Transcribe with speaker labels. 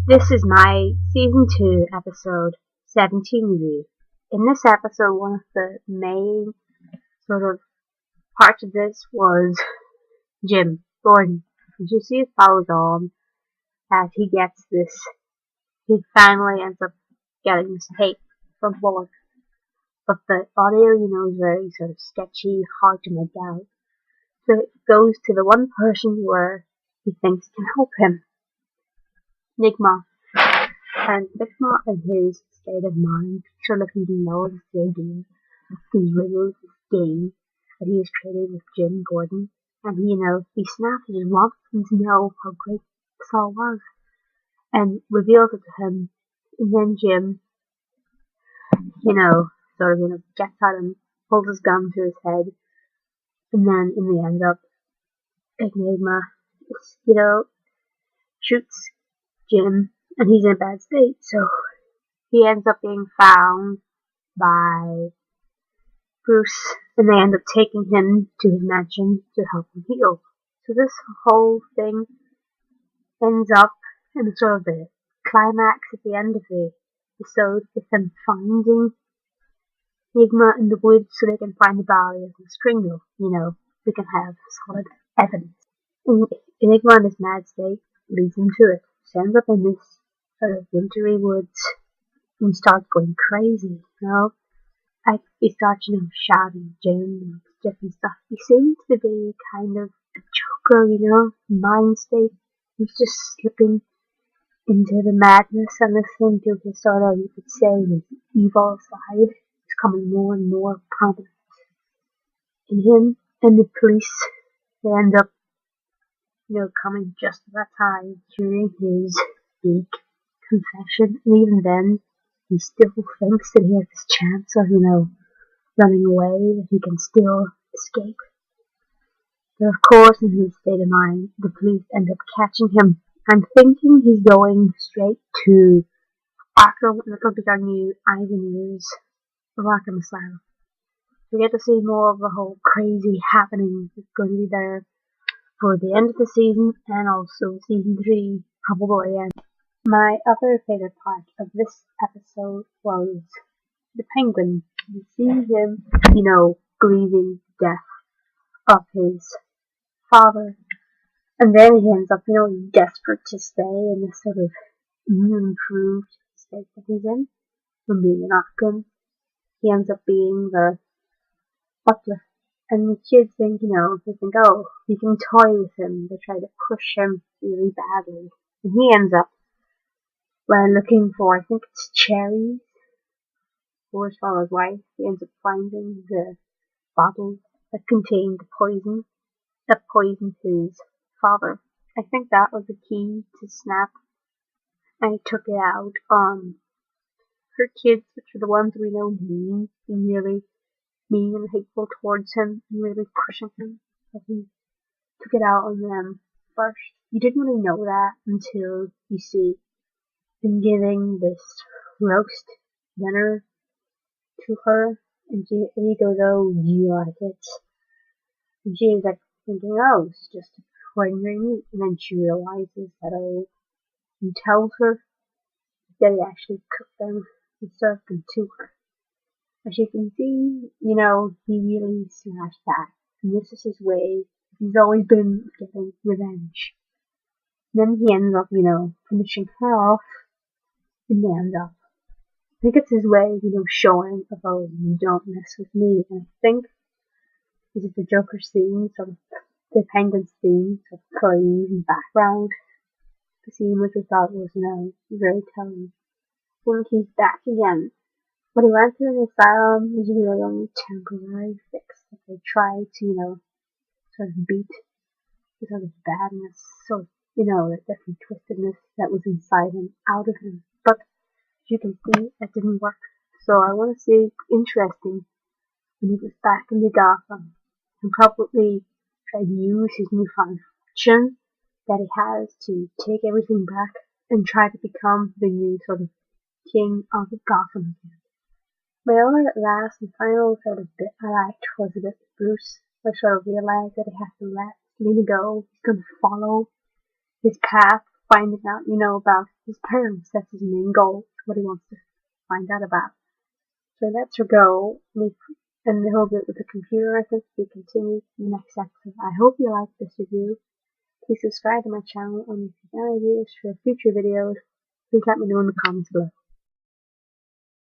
Speaker 1: This is my season 2 episode 17 review. In this episode, one of the main sort of parts of this was Jim Gordon. As you see, it follows on as he gets this. He finally ends up getting this tape from Bullock, but the audio, is very sort of sketchy, hard to make out. So it goes to the one person where he thinks can help him, Nigma. And Nigma, in his state of mind, sort of he knows the idea of these riddles, this game that he has created with Jim Gordon. And he snaps and just wants him to know how great this all was. And reveals it to him. And then Jim, gets at him, pulls his gun to his head. And then in the end up, Enigma, shoots Jim. And he's in a bad state, so he ends up being found by Bruce, and they end up taking him to his mansion to help him heal. So this whole thing ends up in sort of the climax at the end of the episode with them finding Enigma in the woods so they can find the body of the Stringo. We can have solid evidence. And Enigma in his mad state leads him to it. So ends up in this sort of wintry woods, and he starts going crazy, he starts, shouting Jim and different stuff. He seems to be kind of a joker, mind state. He's just slipping into the madness and this thing to his sort of, you could say, his evil side. It's coming more and more prominent in him. And the police, they end up, coming just at that time, hearing his big confession, and even then, he still thinks that he has this chance of, running away, that he can still escape. But of course, in his state of mind, the police end up catching him and thinking he's going straight to Arkham, and it'll be our new eyes and ears of Arkham Asylum. We get to see more of the whole crazy happening that's going to be there for the end of the season, and also season 3 probably end. My other favorite part of this episode was the Penguin. You see him, grieving the death of his father. And then he ends up, desperate to stay in this sort of new improved state that he's in. From being an Arkham, he ends up being the butler. And the kids think, oh, you can toy with him. They try to push him really badly. And he ends up looking for, I think it's cherries, for his father's wife. He ends up finding the bottle that contained the poison that poisoned his father. I think that was the key to Snap, and he took it out on her kids, which are the ones we know being really mean and hateful towards him, and really pushing him. So he took it out on them first. You didn't really know that until you see him giving this roast dinner to her, and he goes, oh, do you like it? And she's like thinking, oh, it's just ordinary meat, and then she realizes that, oh, he tells her that he actually cooked them and served them to her. As you can see, he really smashed that, and this is his way. He's always been getting revenge. Then he ends up, finishing her off in the end up. I think it's his way, showing about you don't mess with me. And I think this is the Joker's theme, sort of the Penguin's theme, sort of plays in the background. The scene which I thought was, very telling. I think he's back again. What he went to an asylum was really only temporary fix that they tried to, sort of beat the sort of badness, sort of, the different twistedness that was inside him out of him. But as you can see, that didn't work. So I want to say interesting when he was back in the Gotham and probably try to use his newfound fortune that he has to take everything back and try to become the new sort of king of Gotham again. My other last and final sort of bit I liked was a bit with Bruce, where I sort of realized that he has to let Selina go. He's going to follow his path finding out, about his parents. That's his main goal. What he wants to find out about. So that's her goal. And he'll do it with a computer, I think, to be continued in the next episode. I hope you like this review. Please subscribe to my channel, and if you have any ideas for future videos, please let me know in the comments below.